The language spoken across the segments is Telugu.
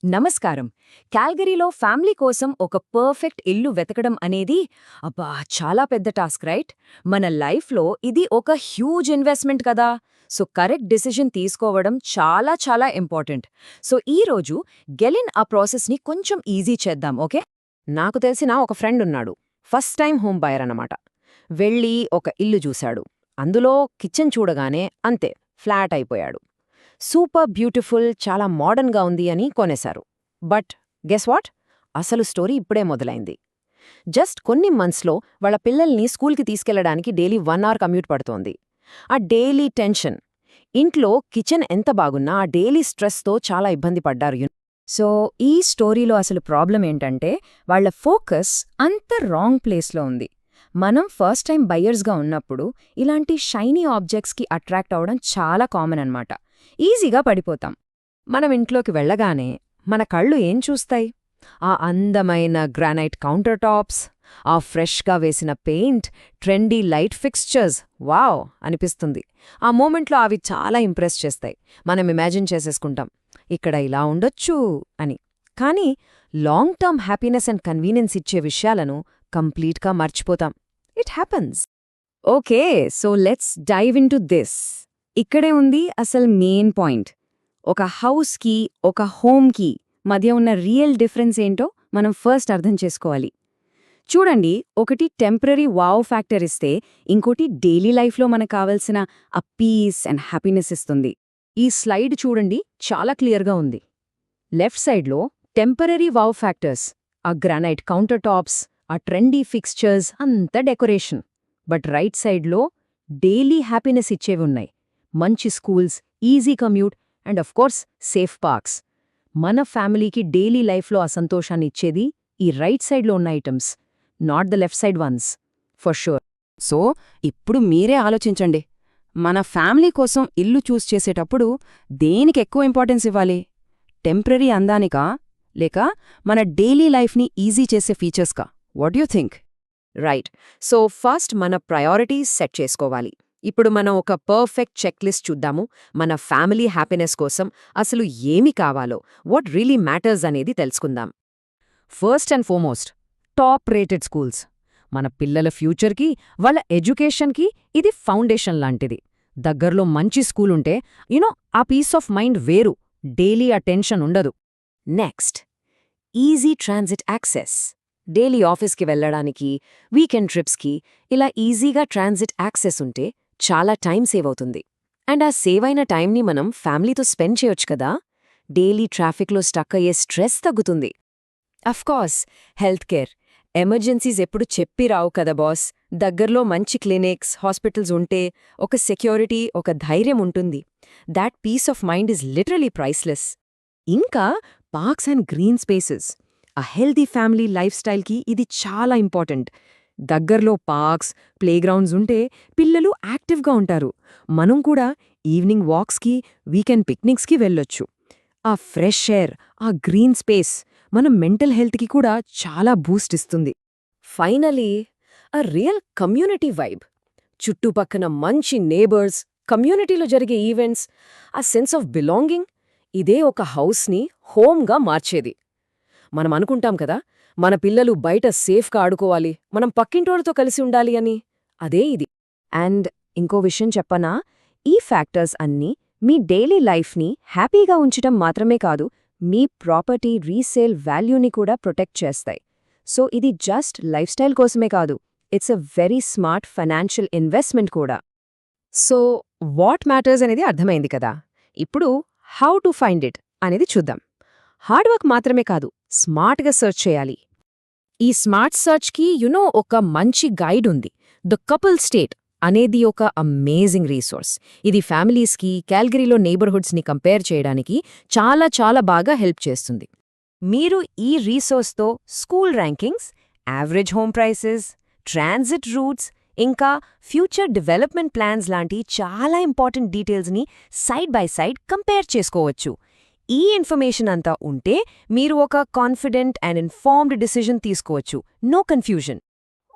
నమస్కారం. కాల్గరీలో ఫ్యామిలీ కోసం ఒక పర్ఫెక్ట్ ఇల్లు వెతకడం అనేది చాలా పెద్ద టాస్క్ రైట్? మన లైఫ్లో ఇది ఒక హ్యూజ్ ఇన్వెస్ట్మెంట్ కదా. సో కరెక్ట్ డిసిజన్ తీసుకోవడం చాలా చాలా ఇంపార్టెంట్. సో ఈరోజు గెలిన్ ఆ ప్రాసెస్ని కొంచెం ఈజీ చేద్దాం, ఓకే? నాకు తెలిసిన ఒక ఫ్రెండ్ ఉన్నాడు. ఫస్ట్ టైం హోమ్ బయర్ అన్నమాట. వెళ్ళి ఒక ఇల్లు చూశాడు. అందులో కిచెన్ చూడగానే అంతే ఫ్లాట్ అయిపోయాడు. సూపర్ బ్యూటిఫుల్, చాలా మోడర్న్గా ఉంది అని కొనేశారు. But guess what? అసలు స్టోరీ ఇప్పుడే మొదలైంది. జస్ట్ కొన్ని మంత్స్లో వాళ్ళ పిల్లల్ని స్కూల్కి తీసుకెళ్లడానికి డైలీ 1 అవర్ కమ్యూట్ పడుతోంది. ఆ డైలీ టెన్షన్, ఇంట్లో కిచెన్ ఎంత బాగున్నా ఆ డైలీ స్ట్రెస్తో చాలా ఇబ్బంది పడ్డారు. సో ఈ స్టోరీలో అసలు ప్రాబ్లం ఏంటంటే వాళ్ళ ఫోకస్ అంత రాంగ్ ప్లేస్లో ఉంది. మనం ఫస్ట్ టైం బయ్యర్స్గా ఉన్నప్పుడు ఇలాంటి షైనీ ఆబ్జెక్ట్స్కి అట్రాక్ట్ అవడం చాలా కామన్ అన్నమాట. ఈజీగా పడిపోతాం. మనం ఇంట్లోకి వెళ్ళగానే మన కళ్ళు ఏం చూస్తాయి? ఆ అందమైన గ్రానైట్ కౌంటర్ టాప్స్, ఆ ఫ్రెష్గా వేసిన paint, trendy light fixtures, wow అనిపిస్తుంది. ఆ మూమెంట్లో అవి చాలా ఇంప్రెస్ చేస్తాయి. మనం ఇమాజిన్ చేసేసుకుంటాం, ఇక్కడ ఇలా ఉండొచ్చు అని. కానీ long term happiness and convenience ఇచ్చే విషయాలను కంప్లీట్గా మర్చిపోతాం. It happens. Okay, so let's dive into this. ఇక్కడే ఉంది అసలు మెయిన్ పాయింట్. ఒక హౌస్కి, ఒక హోమ్కి మధ్య ఉన్న రియల్ డిఫరెన్స్ ఏంటో మనం ఫస్ట్ అర్థం చేసుకోవాలి. చూడండి, ఒకటి టెంపరరీ వావ్ ఫ్యాక్టర్ ఇస్తే ఇంకోటి డైలీ లైఫ్లో మనకు కావలసిన ఆ పీస్ అండ్ హ్యాపీనెస్ ఇస్తుంది. ఈ స్లైడ్ చూడండి, చాలా క్లియర్గా ఉంది. లెఫ్ట్ సైడ్లో టెంపరరీ వావ్ ఫ్యాక్టర్స్, ఆ గ్రానైట్ కౌంటర్ టాప్స్, ఆ ట్రెండీ ఫిక్స్చర్స్, అంత డెకరేషన్. బట్ రైట్ సైడ్లో డైలీ హ్యాపీనెస్ ఇచ్చేవి ఉన్నాయి. మంచి schools, easy commute and of course safe parks. మన ఫ్యామిలీకి డైలీ లైఫ్లో ఆ సంతోషాన్ని ఇచ్చేది ఈ రైట్ సైడ్లో ఉన్న items, not the left side once, for sure. So ఇప్పుడు మీరే ఆలోచించండి, మన ఫ్యామిలీ కోసం ఇల్లు చూస్ చేసేటప్పుడు దేనికి ఎక్కువ ఇంపార్టెన్స్ ఇవ్వాలి? టెంపరరీ అందానికా, లేక మన డైలీ లైఫ్ని ఈజీ చేసే ఫీచర్స్కా? What you think? Right. So first మన ప్రయారిటీస్ సెట్ చేసుకోవాలి. ఇప్పుడు మనం ఒక పర్ఫెక్ట్ చెక్ లిస్ట్ చూద్దాము. మన ఫ్యామిలీ హ్యాపీనెస్ కోసం అసలు ఏమి కావాలో, వాట్ రియలీ మ్యాటర్స్ అనేది తెలుసుకుందాం. First and foremost, top rated schools. మన పిల్లల ఫ్యూచర్కి, వాళ్ళ ఎడ్యుకేషన్కి ఇది ఫౌండేషన్ లాంటిది. దగ్గర్లో మంచి స్కూలుంటే ఆ పీస్ ఆఫ్ మైండ్ వేరు. డైలీ ఆ టెన్షన్ ఉండదు. Next, easy transit access. Daily ఆఫీస్కి వెళ్ళడానికి, వీకెండ్ ట్రిప్స్కి ఇలా ఈజీగా ట్రాన్సిట్ యాక్సెస్ ఉంటే చాలా టైం సేవ్ అవుతుంది. అండ్ ఆ సేవ్ అయిన టైంని మనం ఫ్యామిలీతో స్పెండ్ చేయొచ్చు కదా. డైలీ ట్రాఫిక్లో స్టక్ అయ్యే స్ట్రెస్ తగ్గుతుంది. అఫ్కోర్స్ హెల్త్ కేర్, ఎమర్జెన్సీస్ ఎప్పుడు చెప్పి రావు కదా బాస్. దగ్గర్లో మంచి క్లినిక్స్, హాస్పిటల్స్ ఉంటే ఒక సెక్యూరిటీ, ఒక ధైర్యం ఉంటుంది. That peace of mind is literally priceless. ఇంకా పార్క్స్ అండ్ గ్రీన్ స్పేసెస్. ఆ హెల్తీ ఫ్యామిలీ లైఫ్ స్టైల్కి ఇది చాలా ఇంపార్టెంట్. దగ్గర్లో పార్క్స్, ప్లేగ్రౌండ్స్ ఉంటే పిల్లలు యాక్టివ్గా ఉంటారు. మనం కూడా ఈవినింగ్ వాక్స్కి, వీకెండ్ పిక్నిక్స్కి వెళ్ళొచ్చు. ఆ ఫ్రెష్ ఎయిర్, ఆ గ్రీన్ స్పేస్ మన మెంటల్ హెల్త్కి కూడా చాలా బూస్ట్ ఇస్తుంది. ఫైనలీ, ఆ రియల్ కమ్యూనిటీ వైబ్. చుట్టుపక్కన మంచి నేబర్స్, కమ్యూనిటీలో జరిగే ఈవెంట్స్, ఆ సెన్స్ ఆఫ్ బిలాంగింగ్, ఇదే ఒక హౌస్ని హోమ్గా మార్చేది. మనం అనుకుంటాం కదా, మన పిల్లలు బయట సేఫ్గా ఆడుకోవాలి, మనం పక్కింటోళ్ళతో కలిసి ఉండాలి అని. అదే ఇది. అండ్ ఇంకో విషయం చెప్పనా, ఈ ఫ్యాక్టర్స్ అన్నీ మీ డైలీ లైఫ్ని హ్యాపీగా ఉంచటం మాత్రమే కాదు, మీ ప్రాపర్టీ రీసేల్ వాల్యూని కూడా ప్రొటెక్ట్ చేస్తాయి. సో ఇది జస్ట్ లైఫ్ స్టైల్ కోసమే కాదు, it's a very smart financial investment కూడా. సో వాట్ మ్యాటర్స్ అనేది అర్థమైంది కదా. ఇప్పుడు హౌ టు ఫైండ్ ఇట్ అనేది చూద్దాం. హార్డ్ వర్క్ మాత్రమే కాదు, స్మార్ట్గా సెర్చ్ చేయాలి. ఈ స్మార్ట్ సర్చ్కి ఒక మంచి గైడ్ ఉంది. ద కపుల్ స్టేట్ అనేది ఒక అమేజింగ్ రీసోర్స్. ఇది ఫ్యామిలీస్కి, కాల్గరీలో నేబర్హుడ్స్ని కంపేర్ చేయడానికి చాలా చాలా బాగా హెల్ప్ చేస్తుంది. మీరు ఈ రీసోర్స్తో school rankings, average home prices, transit routes, ఇంకా ఫ్యూచర్ డెవలప్మెంట్ ప్లాన్స్ లాంటి చాలా ఇంపార్టెంట్ డీటెయిల్స్ని సైడ్ బై సైడ్ కంపేర్ చేసుకోవచ్చు. ఈ ఇన్ఫర్మేషన్ అంతా ఉంటే మీరు ఒక కాన్ఫిడెంట్ అండ్ ఇన్ఫార్మ్డ్ డిసిజన్ తీసుకోవచ్చు. No confusion.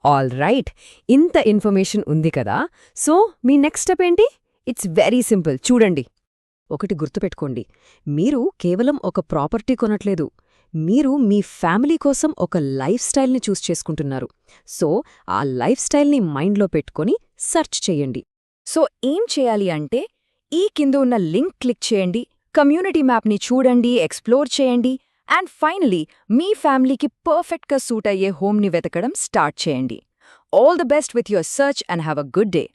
ఆల్ రైట్, ఇంత ఇన్ఫర్మేషన్ ఉంది కదా. సో మీ నెక్స్ట్ స్టెప్ ఏంటి? It's very simple. చూడండి, ఒకటి గుర్తుపెట్టుకోండి, మీరు కేవలం ఒక ప్రాపర్టీ కొనట్లేదు, మీరు మీ ఫ్యామిలీ కోసం ఒక లైఫ్ స్టైల్ని చూస్ చేసుకుంటున్నారు. సో ఆ లైఫ్ స్టైల్ని మైండ్లో పెట్టుకొని సెర్చ్ చెయ్యండి. సో ఏం చేయాలి అంటే, ఈ కింద ఉన్న లింక్ క్లిక్ చేయండి, కమ్యూనిటీ మ్యాప్ని చూడండి, ఎక్స్ప్లోర్ చేయండి, అండ్ ఫైనలీ మీ ఫ్యామిలీకి పర్ఫెక్ట్గా సూట్ అయ్యే హోమ్ని వెతకడం స్టార్ట్ చేయండి. All the best with your search and have a good day.